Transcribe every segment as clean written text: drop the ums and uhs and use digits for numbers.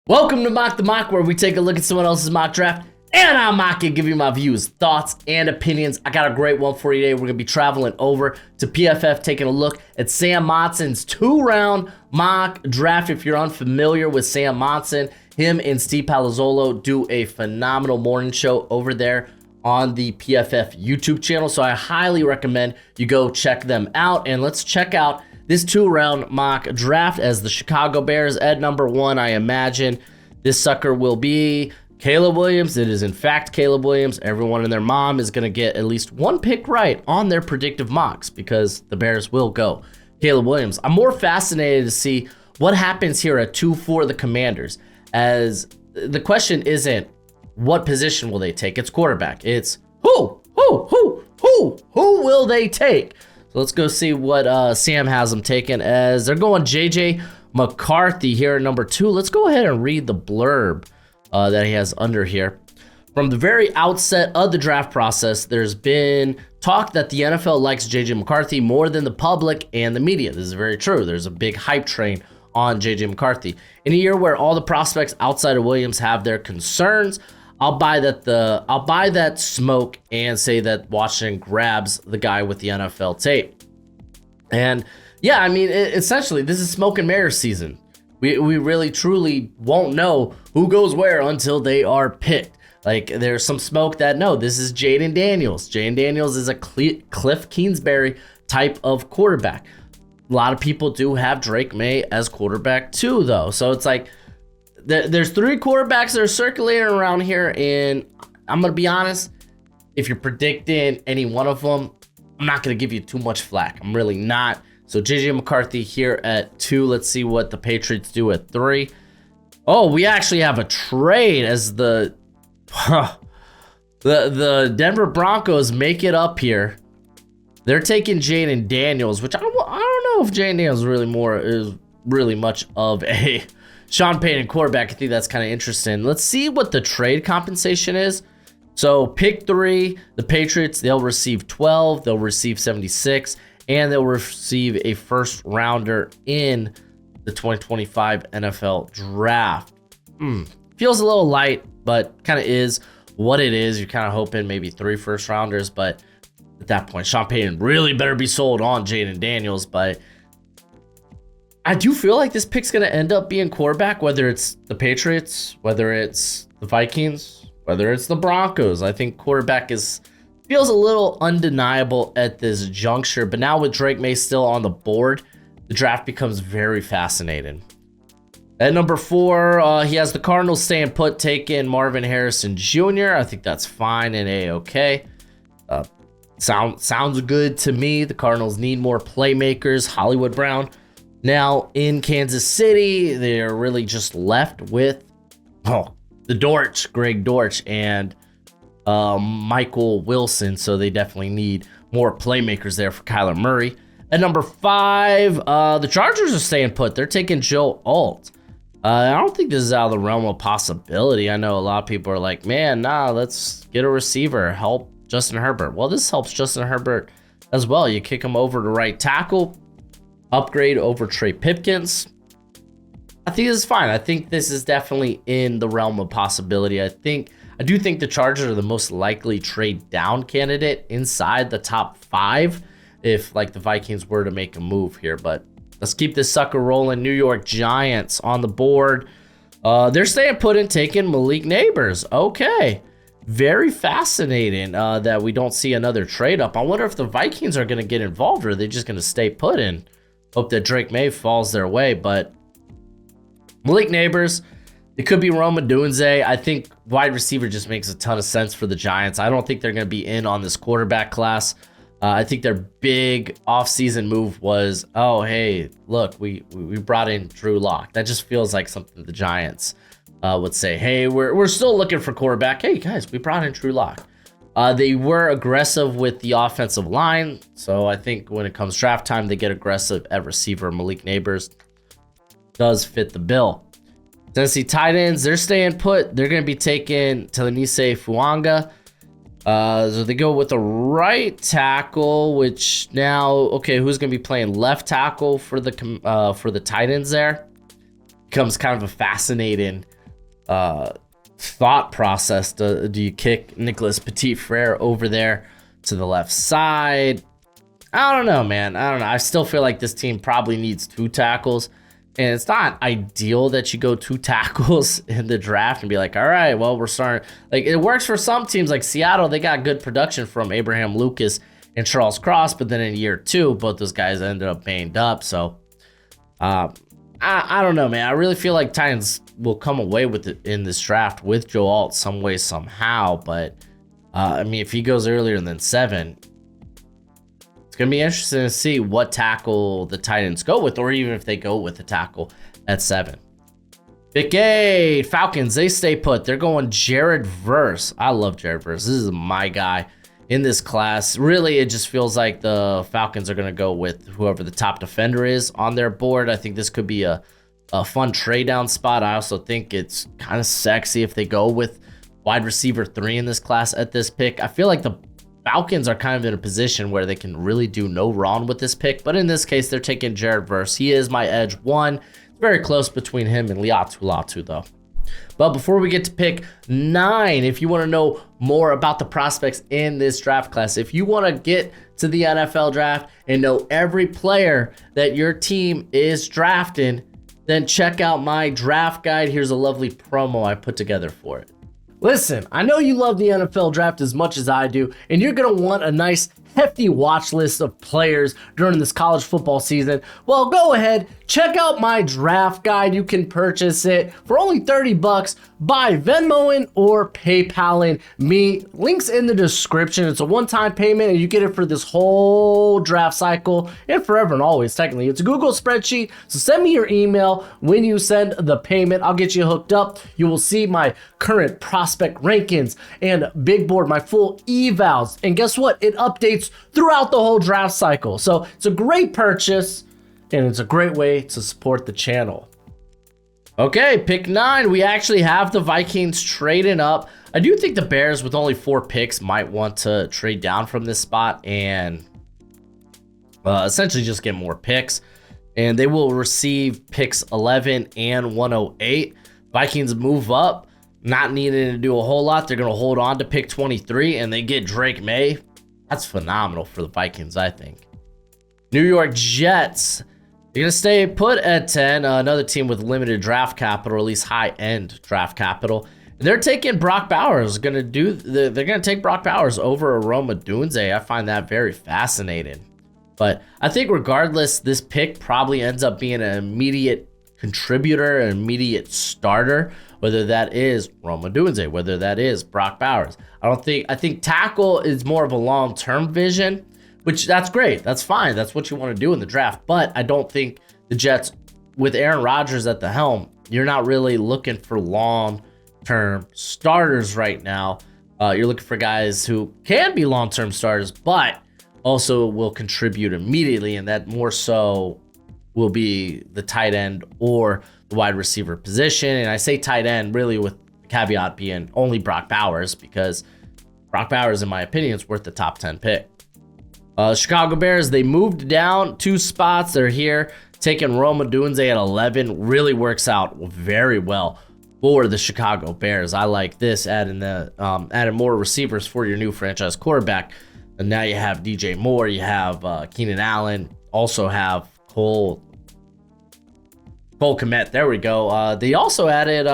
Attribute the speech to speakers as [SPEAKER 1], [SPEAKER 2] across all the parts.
[SPEAKER 1] Welcome to Mock the Mock, where we take a look at someone else's mock draft and I'll mock it, give you my views, thoughts, and opinions. I got a great one for you today. We're going to be traveling over to PFF, taking a look at Sam Monson's 2-round mock draft. If you're unfamiliar with Sam Monson, him and Steve Palazzolo do a phenomenal morning show over there on the PFF YouTube channel. So I highly recommend you go check them out. And let's check out this 2-round mock draft as the Chicago Bears at number 1. I imagine this sucker will be Caleb Williams. It is in fact Caleb Williams. Everyone and their mom is going to get at least one pick right on their predictive mocks because the Bears will go Caleb Williams. I'm more fascinated to see what happens here at 2 for the Commanders, as the question isn't what position will they take. It's quarterback. It's who will they take? So let's go see what Sam has them taken, as they're going JJ McCarthy here at number 2. Let's go ahead and read the blurb that he has under here. From the very outset of the draft process, there's been talk that the NFL likes JJ McCarthy more than the public and the media. This is very true. There's a big hype train on JJ McCarthy. In a year where all the prospects outside of Williams have their concerns, I'll buy that smoke and say that Washington grabs the guy with the NFL tape. And yeah, I mean, essentially, this is smoke and mirror season. We really truly won't know who goes where until they are picked. Like, there's some smoke that, no, this is Jaden Daniels. Jaden Daniels is a Cliff Kingsbury type of quarterback. A lot of people do have Drake May as quarterback too, though. So it's like, there's 3 quarterbacks that are circulating around here, and I'm going to be honest, if you're predicting any one of them, I'm not going to give you too much flack. I'm really not. So JJ McCarthy here at 2. Let's see what the Patriots do at 3. Oh, we actually have a trade as the Denver Broncos make it up here. They're taking Jaden Daniels, which I don't know if Jaden Daniels is really much of a Sean Payton quarterback. I think that's kind of interesting. Let's see what the trade compensation is. So pick 3, the Patriots, they'll receive 12, they'll receive 76, and they'll receive a first rounder in the 2025 NFL draft. Feels a little light, but kind of is what it is. You're kind of hoping maybe 3 first rounders, but at that point, Sean Payton really better be sold on Jaden Daniels. But I do feel like this pick's going to end up being quarterback, whether it's the Patriots, whether it's the Vikings, whether it's the Broncos. I think quarterback feels a little undeniable at this juncture. But now with Drake May still on the board, the draft becomes very fascinating. At number 4, he has the Cardinals staying put, taking Marvin Harrison Jr. I think that's fine and A-okay. Sounds good to me. The Cardinals need more playmakers. Hollywood Brown now in Kansas City. They're really just left with Greg Dortch, and Michael Wilson. So they definitely need more playmakers there for Kyler Murray. At number 5, the Chargers are staying put. They're taking Joe Alt. I don't think this is out of the realm of possibility. I know a lot of people are like, man, nah, let's get a receiver, help Justin Herbert. Well, this helps Justin Herbert as well. You kick him over to right tackle, upgrade over Trey Pipkins. I think this is fine. I think this is definitely in the realm of possibility. I do think the Chargers are the most likely trade down candidate inside the top 5 if like the Vikings were to make a move here. But let's keep this sucker rolling. New York Giants on the board. They're staying put and taking Malik Neighbors. Okay. Very fascinating that we don't see another trade up. I wonder if the Vikings are going to get involved, or are they just going to stay put and hope that Drake May falls their way. But Malik Neighbors, it could be Roma Dunze. I think wide receiver just makes a ton of sense for the Giants. I don't think they're going to be in on this quarterback class. I think their big offseason move was, oh, hey, look, we brought in Drew Lock. That just feels like something the Giants would say. Hey, we're still looking for quarterback. Hey, guys, we brought in Drew Lock. They were aggressive with the offensive line. So I think when it comes draft time, they get aggressive at receiver. Malik Neighbors does fit the bill. Tennessee tight ends, they're staying put. They're going to be taking Telenise Fuanga. So they go with a right tackle, which now, okay, who's going to be playing left tackle for the tight ends there? Becomes kind of a fascinating thought process. Do you kick Nicholas Petit-Frere over there to the left side? I don't know, man. I don't know. I still feel like this team probably needs 2 tackles. And it's not ideal that you go 2 tackles in the draft and be like, all right, well, we're starting. Like, it works for some teams like Seattle. They got good production from Abraham Lucas and Charles Cross. But then in year 2, both those guys ended up banged up. So, I don't know, man. I really feel like Titans will come away with it in this draft with Joe Alt some way, somehow. But, I mean, if he goes earlier than 7, it's going to be interesting to see what tackle the Titans go with, or even if they go with the tackle at 7. Pick 8, Falcons, they stay put. They're going Jared Verse. I love Jared Verse. This is my guy in this class. Really, it just feels like the Falcons are going to go with whoever the top defender is on their board. I think this could be a fun trade down spot. I also think it's kind of sexy if they go with wide receiver 3 in this class at this pick. I feel like the Falcons are kind of in a position where they can really do no wrong with this pick, but in this case, they're taking Jared Verse. He is my edge 1. It's very close between him and Liatu Latu, though. But before we get to pick 9, if you want to know more about the prospects in this draft class, if you want to get to the NFL draft and know every player that your team is drafting, then check out my draft guide. Here's a lovely promo I put together for it. Listen, I know you love the NFL draft as much as I do, and you're going to want a nice hefty watch list of players during this college football season. Well, go ahead, check out my draft guide. You can purchase it for only $30 by Venmoing or PayPaling me. Links in the description. It's a one-time payment and you get it for this whole draft cycle and forever and always. Technically, it's a Google spreadsheet. So send me your email when you send the payment. I'll get you hooked up. You will see my current prospect rankings and big board, my full evals. And guess what? It updates throughout the whole draft cycle. So it's a great purchase and it's a great way to support the channel. Okay, pick 9. We actually have the Vikings trading up. I do think the Bears, with only 4 picks, might want to trade down from this spot and essentially just get more picks. And they will receive picks 11 and 108. Vikings move up, not needing to do a whole lot. They're going to hold on to pick 23, and they get Drake May. That's phenomenal for the Vikings, I think. New York Jets, they're going to stay put at 10. Another team with limited draft capital, or at least high-end draft capital. They're taking Brock Bowers. They're going to take Brock Bowers over Rome Odunze. I find that very fascinating. But I think regardless, this pick probably ends up being an immediate contributor, an immediate starter, whether that is Rome Odunze, whether that is Brock Bowers. I think tackle is more of a long-term vision, which that's great. That's fine. That's what you want to do in the draft. But I don't think the Jets, with Aaron Rodgers at the helm, you're not really looking for long-term starters right now. You're looking for guys who can be long-term starters, but also will contribute immediately, and that more so will be the tight end or the wide receiver position. And I say tight end really with the caveat being only Brock Bowers, because Brock Bowers, in my opinion, is worth the top 10 pick. Chicago Bears, they moved down 2 spots. They're here taking Rome Odunze at 11. Really works out very well for the Chicago Bears. I like this, adding more receivers for your new franchise quarterback. And now you have DJ Moore, you have Keenan Allen, also have Cole Kmet. There we go. They also added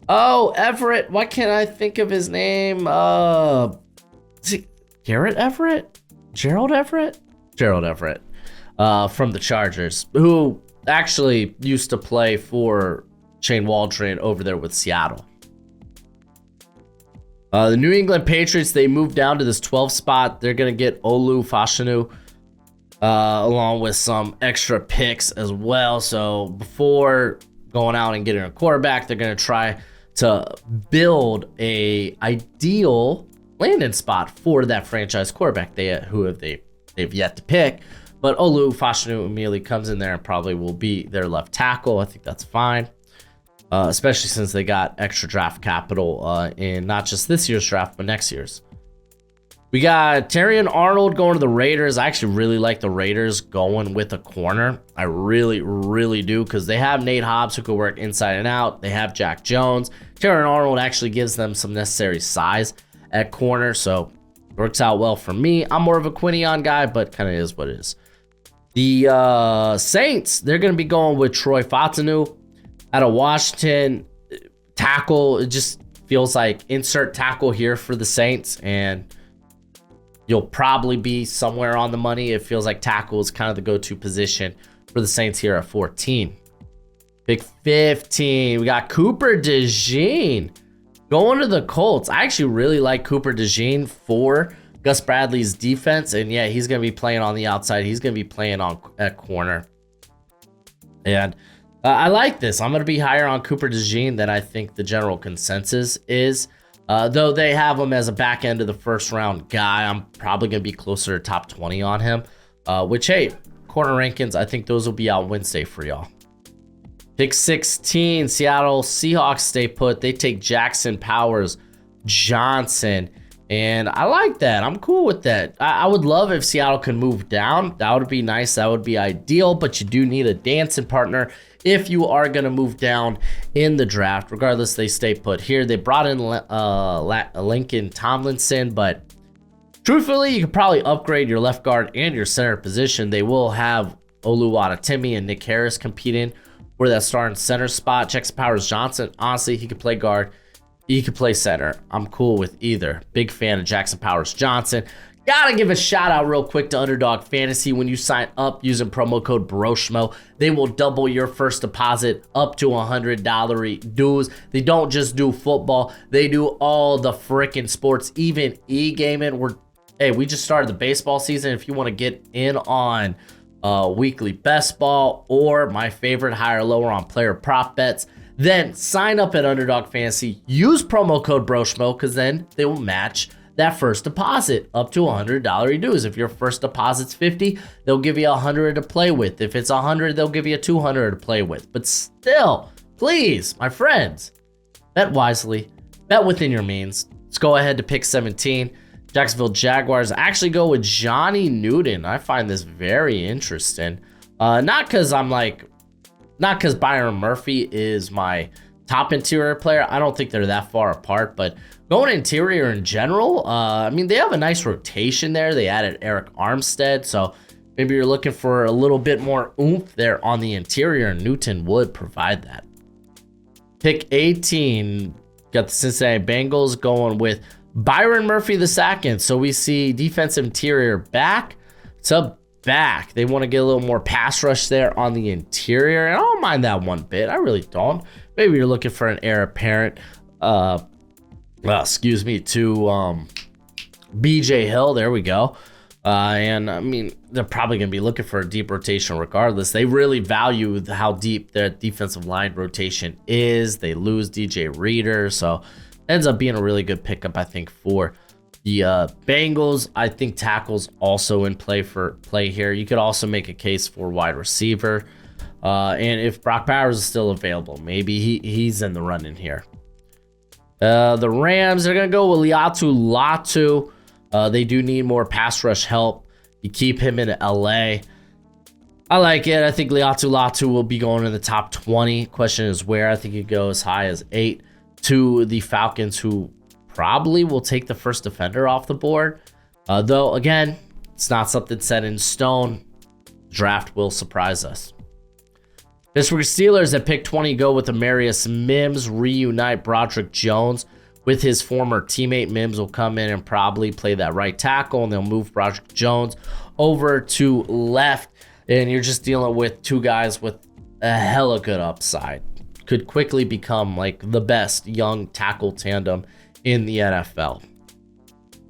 [SPEAKER 1] Everett. Why can't I think of his name? Garrett Everett? Gerald Everett? Gerald Everett from the Chargers, who actually used to play for Shane Waldron over there with Seattle. The New England Patriots, they moved down to this 12th spot. They're going to get Olu Fashanu along with some extra picks as well. So before going out and getting a quarterback, they're going to try to build a ideal landing spot for that franchise quarterback they've yet to pick. But Olu Fashanu immediately comes in there and probably will be their left tackle. I think that's fine. Especially since they got extra draft capital in not just this year's draft, but next year's. We got Terrion Arnold going to the Raiders. I actually really like the Raiders going with a corner. I really, really do, because they have Nate Hobbs who could work inside and out. They have Jack Jones. Terrion Arnold actually gives them some necessary size at corner, so it works out well for me. I'm more of a Quinion guy, but kind of is what it is. The Saints, they're going to be going with Troy Fautanu out of Washington. Tackle, it just feels like insert tackle here for the Saints, and you'll probably be somewhere on the money. It feels like tackle is kind of the go-to position for the Saints here at 14. Pick 15, we got Cooper DeJean going to the Colts. I actually really like Cooper DeJean for Gus Bradley's defense, and yeah, he's going to be playing on the outside. He's going to be playing at corner, and I like this. I'm going to be higher on Cooper DeJean than I think the general consensus is. Though they have him as a back end of the first round guy, I'm probably going to be closer to top 20 on him. Which, hey, corner rankings, I think those will be out Wednesday for y'all. Pick 16, Seattle Seahawks stay put. They take Jackson Powers Johnson, and I like that. I'm cool with that. I would love if Seattle can move down. That would be nice. That would be ideal, but you do need a dancing partner if you are going to move down in the draft. Regardless, they stay put here. They brought in Lincoln Tomlinson, but truthfully, you could probably upgrade your left guard and your center position. They will have Oluwatimi and Nick Harris competing for that starting center spot. Jackson Powers Johnson, honestly, he could play guard. He could play center. I'm cool with either. Big fan of Jackson Powers Johnson. Gotta give a shout out real quick to Underdog Fantasy. When you sign up using promo code Broshmo, they will double your first deposit up to $100 dues. They don't just do football. They do all the freaking sports, even e-gaming. We just started the baseball season. If you want to get in on weekly best ball or my favorite higher lower on player prop bets, then sign up at Underdog Fantasy. Use promo code Broshmo, because then they will match that first deposit up to $100 dues. If your first deposit's $50, they'll give you $100 to play with. If it's $100, they'll give you $200 to play with. But still, please, my friends, bet wisely, bet within your means. Let's go ahead to pick 17. Jacksonville Jaguars actually go with Johnny Newton. I find this very interesting. Not because Byron Murphy is my top interior player. I don't think they're that far apart, but going interior in general, I mean, they have a nice rotation there. They added Eric Armstead, so maybe you're looking for a little bit more oomph there on the interior, and Newton would provide that. Pick 18, got the Cincinnati Bengals going with Byron Murphy II. So we see defensive interior back to back. They want to get a little more pass rush there on the interior, and I don't mind that one bit. I really don't. Maybe you're looking for an heir apparent, to BJ Hill. There we go. And I mean, they're probably going to be looking for a deep rotation regardless. They really value how deep their defensive line rotation is. They lose DJ Reader, so ends up being a really good pickup, I think, for the Bengals. I think tackles also in play here. You could also make a case for wide receiver. And if Brock Bowers is still available, maybe he's in the running here. The Rams, they're going to go with Liatu Latu. They do need more pass rush help. You keep him in LA. I like it. I think Liatu Latu will be going in the top 20. Question is where. I think he goes as high as 8 to the Falcons, who probably will take the first defender off the board. Though, again, it's not something set in stone. Draft will surprise us. Pittsburgh Steelers at pick 20 go with Amarius Mims, reunite Broderick Jones with his former teammate. Mims will come in and probably play that right tackle, and they'll move Broderick Jones over to left, and you're just dealing with two guys with a hella good upside. Could quickly become like the best young tackle tandem in the NFL.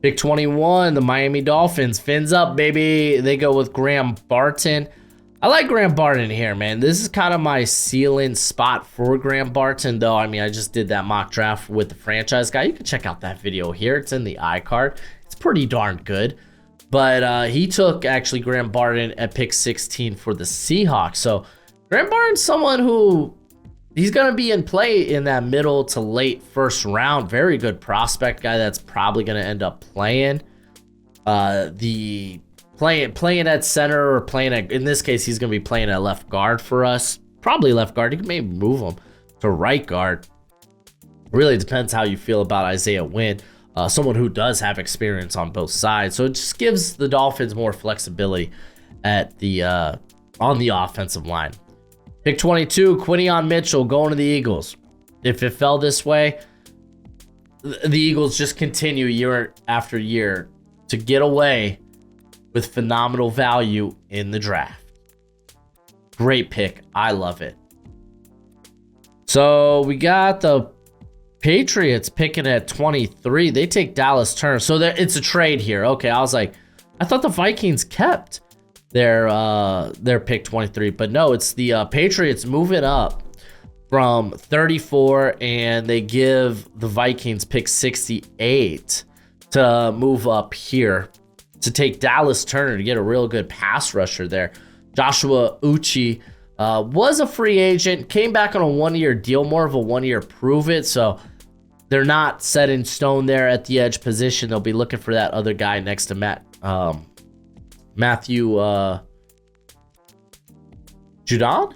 [SPEAKER 1] Pick 21, the Miami Dolphins. Fins up, baby. They go with Graham Barton. I like Graham Barton here, man. This is kind of my ceiling spot for Graham Barton, though. I mean, I just did that mock draft with the franchise guy. You can check out that video here. It's in the iCard. It's pretty darn good. But he took, actually, Graham Barton at pick 16 for the Seahawks. So Graham Barton's someone who, he's going to be in play in that middle to late first round. Very good prospect guy that's probably going to end up playing. The playing at center or playing at, in this case, he's going to be playing at left guard for us. Probably left guard. You can maybe move him to right guard. Really depends how you feel about Isaiah Wynn, someone who does have experience on both sides. So it just gives the Dolphins more flexibility at the on the offensive line. Pick 22, Quinion Mitchell going to the Eagles. If it fell this way, the Eagles just continue year after year to get away with phenomenal value in the draft. Great pick. I love it. So we got the Patriots picking at 23. They take Dallas Turner. So it's a trade here. Okay, I was like, I thought the Vikings kept their pick 23, but no, it's the Patriots moving up from 34, and they give the Vikings pick 68 to move up here to take Dallas Turner to get a real good pass rusher there. Joshua Uche was a free agent, came back on a one-year deal, more of a one-year prove it, so they're not set in stone there at the edge position. They'll be looking for that other guy next to Matthew Judon?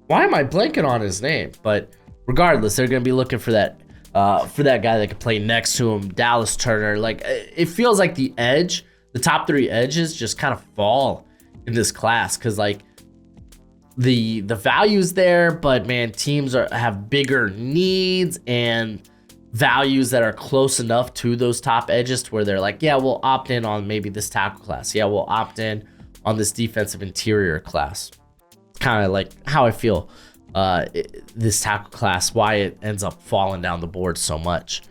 [SPEAKER 1] Why am I blanking on his name? But regardless, they're going to be looking for that guy that could play next to him, Dallas Turner. Like, it feels like the top three edges just kind of fall in this class because, like, the value's there, but man, teams have bigger needs and values that are close enough to those top edges to where they're like, yeah, we'll opt in on maybe this tackle class. Yeah, we'll opt in on this defensive interior class. It's kind of like how I feel this tackle class, why it ends up falling down the board so much.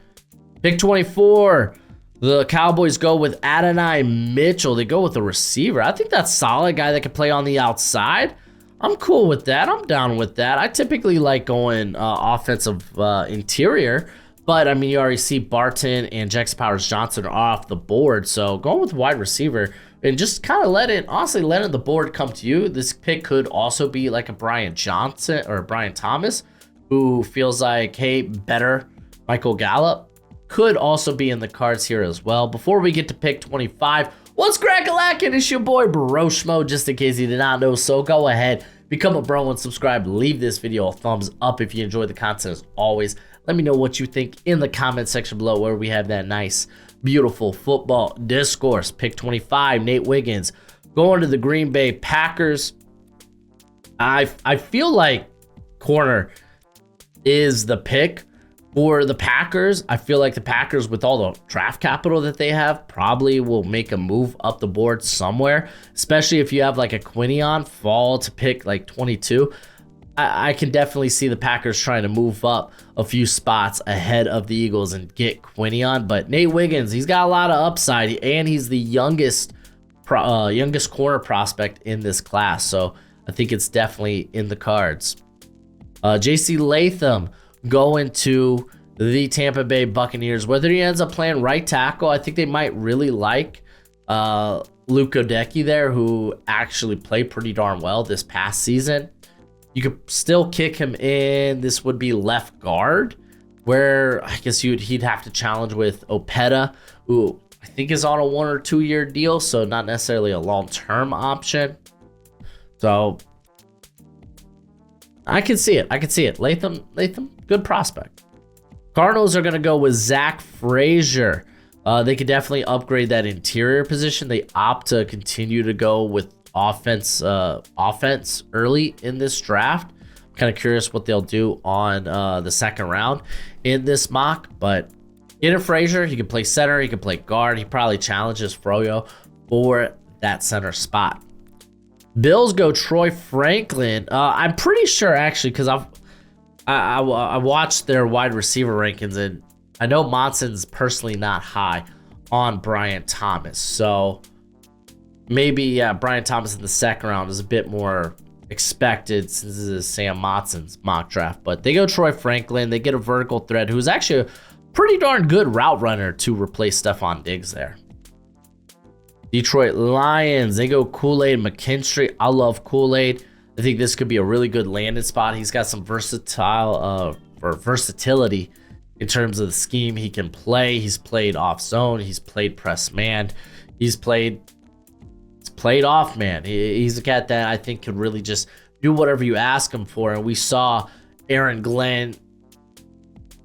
[SPEAKER 1] Pick 24, the Cowboys go with Adonai Mitchell. They go with a receiver. I think that's solid, guy that can play on the outside. I'm cool with that. I'm down with that. I typically like going offensive interior, but I mean, you already see Barton and Jax Powers-Johnson are off the board, so going with wide receiver and just kind of letting the board come to you. This pick could also be like a Brian Johnson or Brian Thomas, who feels like, hey, better Michael Gallup. Could also be in the cards here as well. Before we get to pick 25, what's crack-a-lackin'? It's your boy Broshmo, just in case you did not know. So go ahead, become a bro and subscribe. Leave this video a thumbs up if you enjoy the content as always. Let me know what you think in the comment section below, where we have that nice, beautiful football discourse. Pick 25, Nate Wiggins going to the Green Bay Packers. I feel like corner is the pick for the Packers. I feel like the Packers, with all the draft capital that they have, probably will make a move up the board somewhere, especially if you have like a Quinion fall to pick like 22. I can definitely see the Packers trying to move up a few spots ahead of the Eagles and get Quinion. But Nate Wiggins, he's got a lot of upside, and he's the youngest corner prospect in this class. So I think it's definitely in the cards. J.C. Latham going to the Tampa Bay Buccaneers. Whether he ends up playing right tackle, I think they might really like Luke Odeki there, who actually played pretty darn well this past season. You could still kick him in. This would be left guard, where I guess he'd have to challenge with Opeta, who I think is on a 1 or 2 year deal, so not necessarily a long-term option. So I can see it. Latham, good prospect. Cardinals are going to go with Zach Frazier. They could definitely upgrade that interior position. They opt to continue to go with offense early in this draft. I'm kind of curious what they'll do on the second round in this mock, but get a Frazier. He can play center, he can play guard. He probably challenges Froyo for that center spot. Bills go Troy Franklin. I'm pretty sure, actually, because I watched their wide receiver rankings, and I know Monson's personally not high on Brian Thomas, so maybe, yeah, Brian Thomas in the second round is a bit more expected since this is Sam Motson's mock draft. But they go Troy Franklin. They get a vertical threat who's actually a pretty darn good route runner to replace Stephon Diggs there. Detroit Lions, they go Kool-Aid McKinstry. I love Kool-Aid. I think this could be a really good landing spot. He's got some versatility in terms of the scheme he can play. He's played off zone. He's played press man. He's played off man. He's a cat that I think could really just do whatever you ask him for. And we saw Aaron Glenn,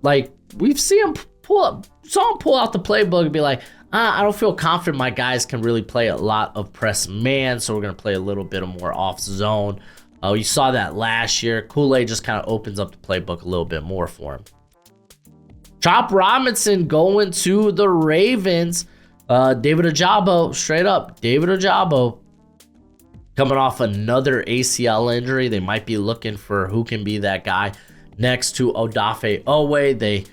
[SPEAKER 1] like we've seen him pull out the playbook and be like, I don't feel confident my guys can really play a lot of press man, so we're going to play a little bit of more off zone. You saw that last year. Kool-Aid just kind of opens up the playbook a little bit more for him. Chop Robinson going to the Ravens. David Ojabo, straight up. David Ojabo coming off another ACL injury. They might be looking for who can be that guy next to Odafe Owe. They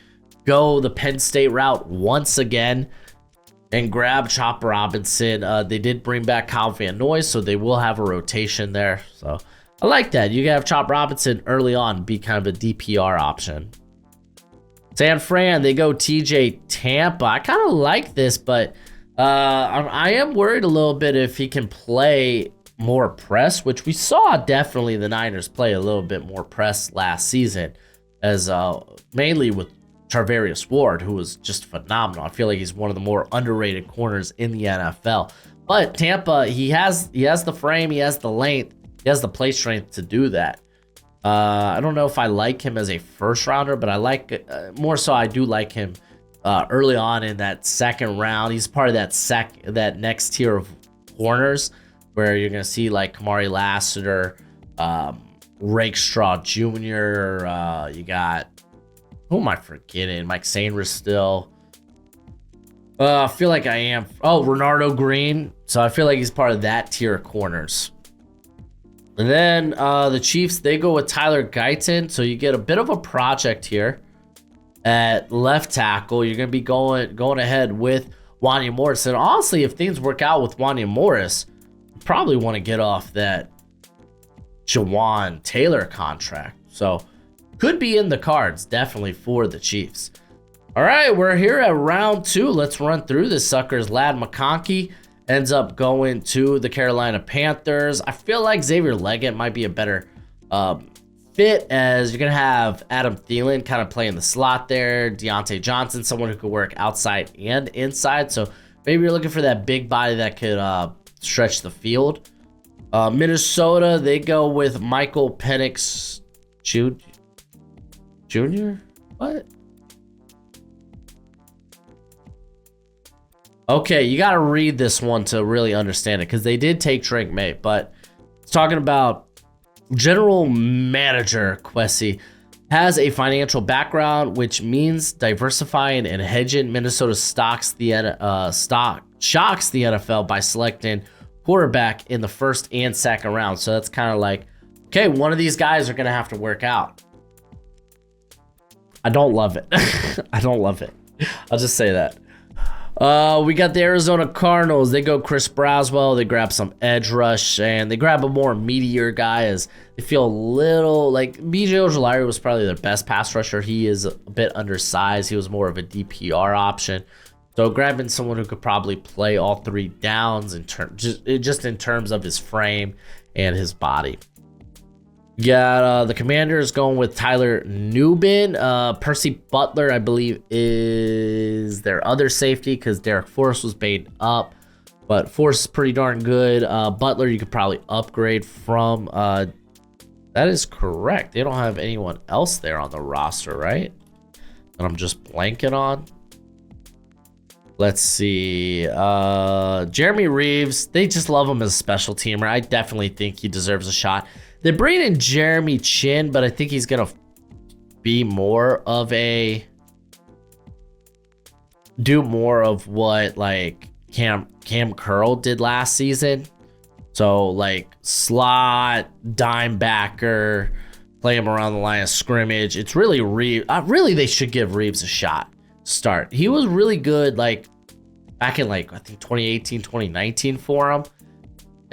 [SPEAKER 1] go the Penn State route once again and grab Chop Robinson. They did bring back Kyle Van Noy, so they will have a rotation there. So I like that. You can have Chop Robinson early on be kind of a DPR option. San Fran, they go TJ Tampa. I kind of like this, but I am worried a little bit if he can play more press, which we saw definitely the Niners play a little bit more press last season, as mainly with Charvarius Ward, who was just phenomenal. I feel like he's one of the more underrated corners in the NFL. But Tampa, he has the frame, he has the length, he has the play strength to do that. I don't know if I like him as a first rounder, but I like more so I do like him early on in that second round. He's part of that next tier of corners where you're gonna see like Kamari Lassiter, Rakestraw Jr. You got, who am I forgetting? Mike Sainris still. I feel like I am. Oh, Renardo Green. So I feel like he's part of that tier of corners. And then the Chiefs, they go with Tyler Guyton. So you get a bit of a project here at left tackle. You're going to be going ahead with Wanya Morris. And honestly, if things work out with Wanya Morris, you probably want to get off that Jawan Taylor contract. So could be in the cards, definitely, for the Chiefs. All right, we're here at round 2. Let's run through this suckers. Ladd McConkey ends up going to the Carolina Panthers. I feel like Xavier Leggett might be a better fit, as you're going to have Adam Thielen kind of playing the slot there. Deontay Johnson, someone who could work outside and inside. So maybe you're looking for that big body that could stretch the field. Minnesota, they go with Michael Penix Jr.? What? Okay, you got to read this one to really understand it, because they did take Drake May, but it's talking about general manager Kwesi has a financial background, which means diversifying and hedging. Minnesota shocks the NFL by selecting quarterback in the first and second round. So that's kind of like, okay, one of these guys are going to have to work out. I don't love it. I don't love it. I'll just say that. We got the Arizona Cardinals. They go Chris Braswell. They grab some edge rush, and they grab a more meteor guy, as they feel a little like BJ Ojulari was probably their best pass rusher. He is a bit undersized. He was more of a DPR option. So grabbing someone who could probably play all 3 downs just in terms of his frame and his body. You got the Commanders going with Tyler Nubin. Percy Butler, I believe, is their other safety, because Derek Forrest was banged up. But Forrest is pretty darn good. Butler, you could probably upgrade from. That is correct. They don't have anyone else there on the roster, right? And I'm just blanking on. Let's see. Jeremy Reeves, they just love him as a special teamer. I definitely think he deserves a shot. They're bringing in Jeremy Chin, but I think he's going to be more of do more of what like Cam Curl did last season. So like slot, dime backer, play him around the line of scrimmage. It's really Reeves. Really, they should give Reeves a shot to start. He was really good like back in like I think 2018, 2019 for him.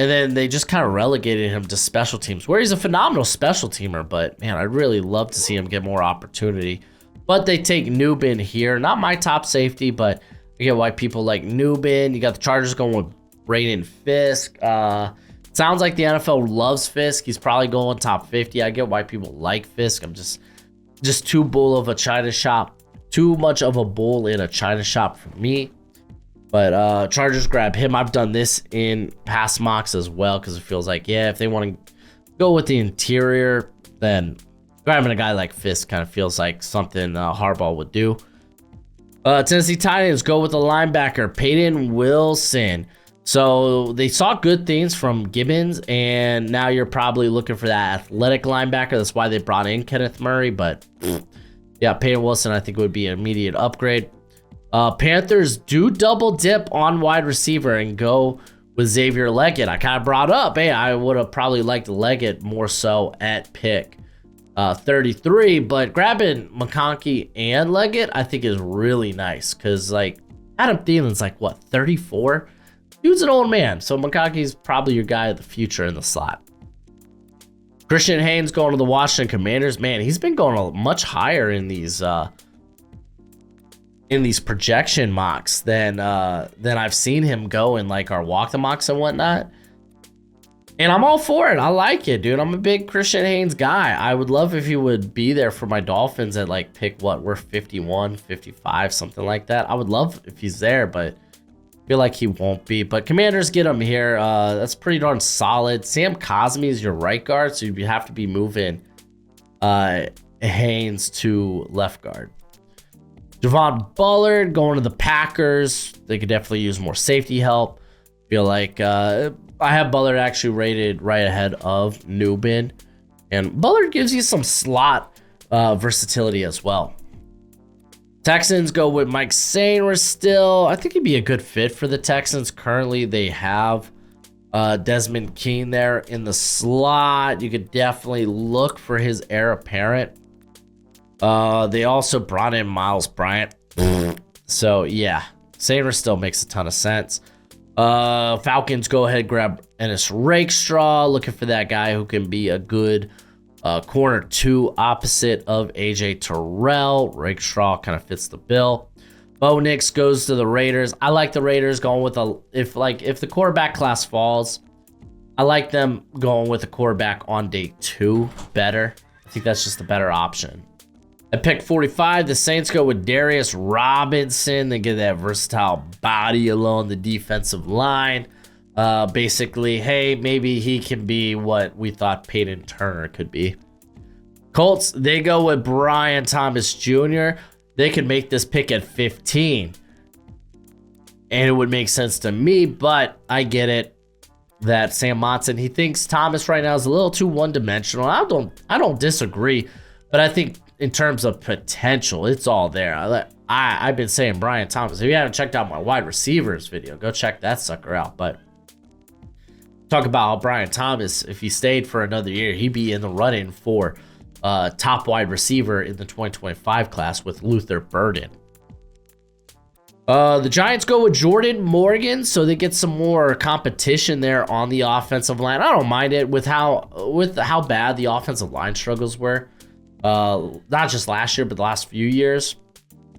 [SPEAKER 1] And then they just kind of relegated him to special teams, where he's a phenomenal special teamer. But, man, I'd really love to see him get more opportunity. But they take Nubin here. Not my top safety, but I get why people like Nubin. You got the Chargers going with Braden Fisk. Sounds like the NFL loves Fisk. He's probably going top 50. I get why people like Fisk. I'm just too bull of a China shop too much of a bull in a china shop for me. But Chargers grab him. I've done this in past mocks as well because it feels like, yeah, if they want to go with the interior, then grabbing a guy like Fisk kind of feels like something Harbaugh would do. Tennessee Titans go with the linebacker, Peyton Wilson. So they saw good things from Gibbons, and now you're probably looking for that athletic linebacker. That's why they brought in Kenneth Murray. But yeah, Peyton Wilson I think would be an immediate upgrade. Panthers do double dip on wide receiver and go with Xavier Leggett. I kind of brought up, hey, I would have probably liked Leggett more so at pick 33, but grabbing McConkey and Leggett I think is really nice because like Adam Thielen's like what, 34? Dude's an old man, so McConkey's probably your guy of the future in the slot. Christian Haynes going to the Washington Commanders. Man, he's been going much higher in these projection mocks than I've seen him go in like our walk the mocks and whatnot. And I'm all for it. I like it, dude. I'm a big Christian Haynes guy. I would love if he would be there for my Dolphins at like pick what, we're 51, 55, something like that. I would love if he's there, but I feel like he won't be. But Commanders get him here. That's pretty darn solid. Sam Cosmi is your right guard, so you have to be moving Haynes to left guard. Javon Bullard going to the Packers. They could definitely use more safety help. Feel like I have Bullard actually rated right ahead of Newbin. And Bullard gives you some slot versatility as well. Texans go with Mike Sainris still. I think he'd be a good fit for the Texans. Currently, they have Desmond King there in the slot. You could definitely look for his heir apparent. They also brought in Miles Bryant. So, yeah, Sainris still makes a ton of sense. Falcons go ahead, grab Ennis Rakestraw, looking for that guy who can be a good corner 2 opposite of AJ Terrell. Rakestraw kind of fits the bill. Bo Nix goes to the Raiders. I like the Raiders going with if the quarterback class falls, I like them going with a quarterback on day 2 better. I think that's just a better option. At pick 45, the Saints go with Darius Robinson. They get that versatile body along the defensive line. Basically, hey, maybe he can be what we thought Peyton Turner could be. Colts, they go with Brian Thomas Jr. They could make this pick at 15. And it would make sense to me, but I get it that Sam Monson, he thinks Thomas right now is a little too one-dimensional. I don't disagree, but I think in terms of potential, it's all there. I've been saying Brian Thomas. If you haven't checked out my wide receivers video, go check that sucker out. But talk about how Brian Thomas, if he stayed for another year, he'd be in the running for top wide receiver in the 2025 class with Luther Burden. The Giants go with Jordan Morgan, so they get some more competition there on the offensive line. I don't mind it with how bad the offensive line struggles were. Not just last year, but the last few years.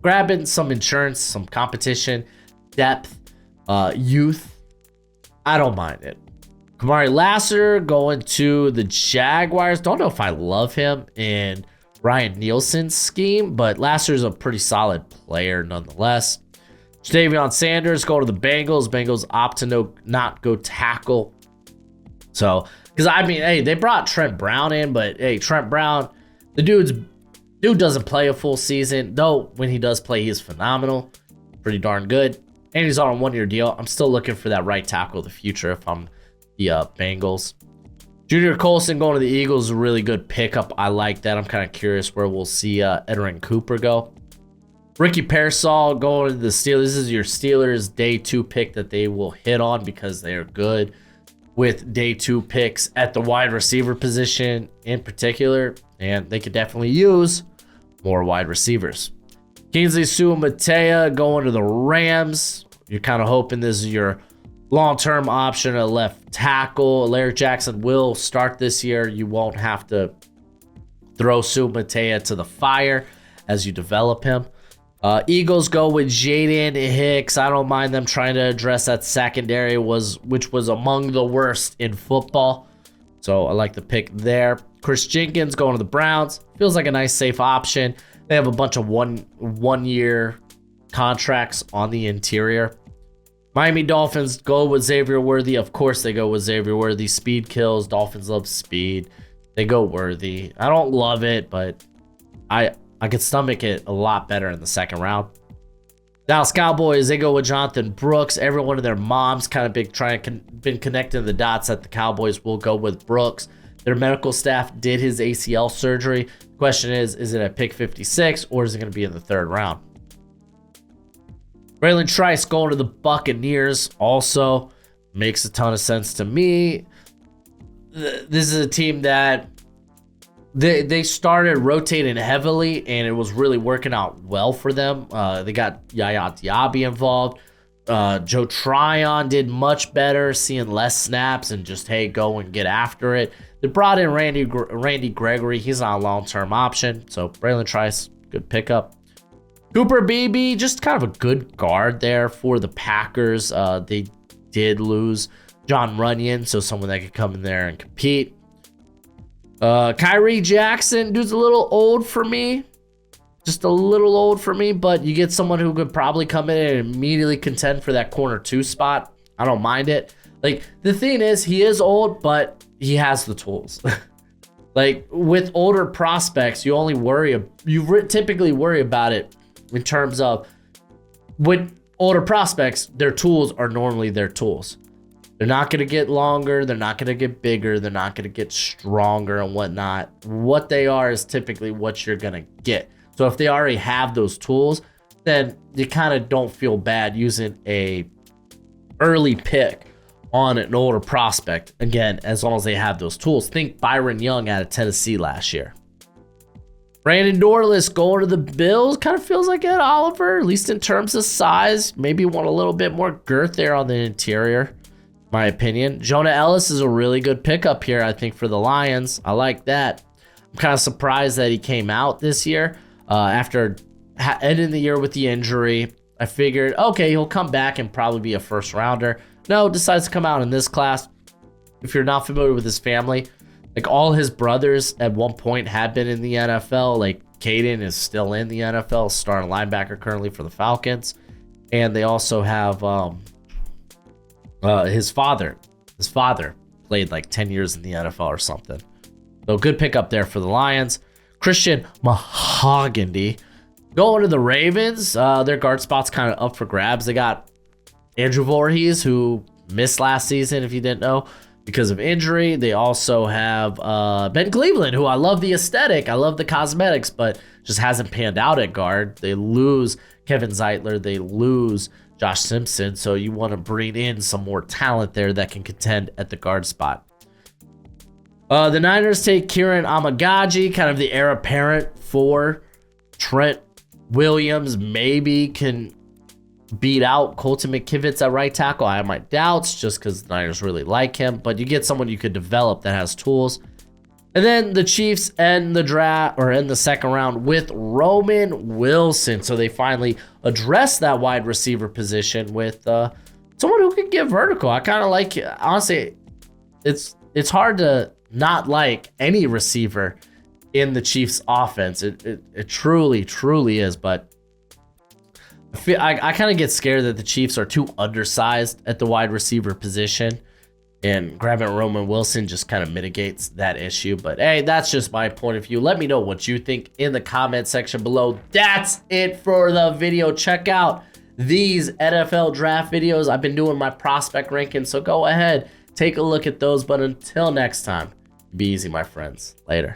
[SPEAKER 1] Grabbing some insurance, some competition, depth, youth. I don't mind it. Kamari Lasser going to the Jaguars. Don't know if I love him in Ryan Nielsen's scheme, but Lasser's a pretty solid player nonetheless. Jadavion Sanders going to the Bengals. Bengals opt to not go tackle. So, because I mean, hey, they brought Trent Brown in, but hey, Trent Brown, the dude doesn't play a full season, though when he does play, he is phenomenal. Pretty darn good. And he's on a 1-year deal. I'm still looking for that right tackle of the future if I'm the Bengals. Junior Colson going to the Eagles is a really good pickup. I like that. I'm kind of curious where we'll see Edwin Cooper go. Ricky Pearsall going to the Steelers. This is your Steelers day 2 pick that they will hit on because they are good with day 2 picks at the wide receiver position in particular. And they could definitely use more wide receivers. Kingsley Suamataia going to the Rams. You're kind of hoping this is your long-term option at left tackle. Larry Jackson will start this year. You won't have to throw Suamataia to the fire as you develop him. Eagles go with Jaden Hicks. I don't mind them trying to address that secondary, which was among the worst in football. So I like the pick there. Chris Jenkins going to the Browns. Feels like a nice, safe option. They have a bunch of one-year contracts on the interior. Miami Dolphins go with Xavier Worthy. Of course they go with Xavier Worthy. Speed kills. Dolphins love speed. They go Worthy. I don't love it, but I could stomach it a lot better in the second round. Dallas Cowboys, they go with Jonathan Brooks. Everyone of their moms kind of been connecting the dots that the Cowboys will go with Brooks. Their medical staff did his ACL surgery. Question is it at pick 56 or is it going to be in the third round? Braylon Trice going to the Buccaneers also makes a ton of sense to me. This is a team that they started rotating heavily, and it was really working out well for them. They got Yaya Diaby involved. Joe Tryon did much better, seeing less snaps and just, hey, go and get after it. They brought in Randy Gregory. He's not a long-term option, so Braylon Trice, good pickup. Cooper Beebe, just kind of a good guard there for the Packers. They did lose John Runyon, so someone that could come in there and compete. Kyrie Jackson, dude's a little old for me. Just a little old for me, but you get someone who could probably come in and immediately contend for that corner 2 spot. I don't mind it. Like, the thing is, he is old, but he has the tools. Like, with older prospects, you typically worry about it in terms of, with older prospects, their tools are normally their tools. They're not going to get longer. They're not going to get bigger. They're not going to get stronger and whatnot. What they are is typically what you're going to get. So if they already have those tools, then you kind of don't feel bad using a early pick on an older prospect. Again, as long as they have those tools. Think Byron Young out of Tennessee last year. Brandon Dorless going to the Bills. Kind of feels like Ed Oliver, at least in terms of size. Maybe want a little bit more girth there on the interior, my opinion. Jonah Ellis is a really good pickup here, I think, for the Lions. I like that. I'm kind of surprised that he came out this year after ending the year with the injury. I figured, okay, he'll come back and probably be a first rounder. No, decides to come out in this class. If you're not familiar with his family, like, all his brothers at one point had been in the NFL. Like, Caden is still in the NFL, starting linebacker currently for the Falcons. And they also have his father. His father played like 10 years in the NFL or something. So good pickup there for the Lions. Christian Mahogany going to the Ravens. Their guard spot's kind of up for grabs. They got Andrew Voorhees, who missed last season, if you didn't know, because of injury. They also have Ben Cleveland, who I love the aesthetic. I love the cosmetics, but just hasn't panned out at guard. They lose Kevin Zeitler. They lose Josh Simpson. So you want to bring in some more talent there that can contend at the guard spot. The Niners take Kieran Amagaji, kind of the heir apparent for Trent Williams. Maybe can beat out Colton McKivitz at right tackle. I have my doubts just because the Niners really like him, but you get someone you could develop that has tools. And then the Chiefs end the draft, or end the second round, with Roman Wilson. So they finally address that wide receiver position with someone who can get vertical. I kind of like it. Honestly, it's hard to not like any receiver in the Chiefs offense. It truly, truly is, but I kind of get scared that the Chiefs are too undersized at the wide receiver position, and grabbing Roman Wilson just kind of mitigates that issue. But hey, that's just my point of view. Let me know what you think in the comment section below. That's it for the video. Check out these NFL draft videos. I've been doing my prospect ranking, so go ahead, take a look at those. But until next time, be easy, my friends. Later.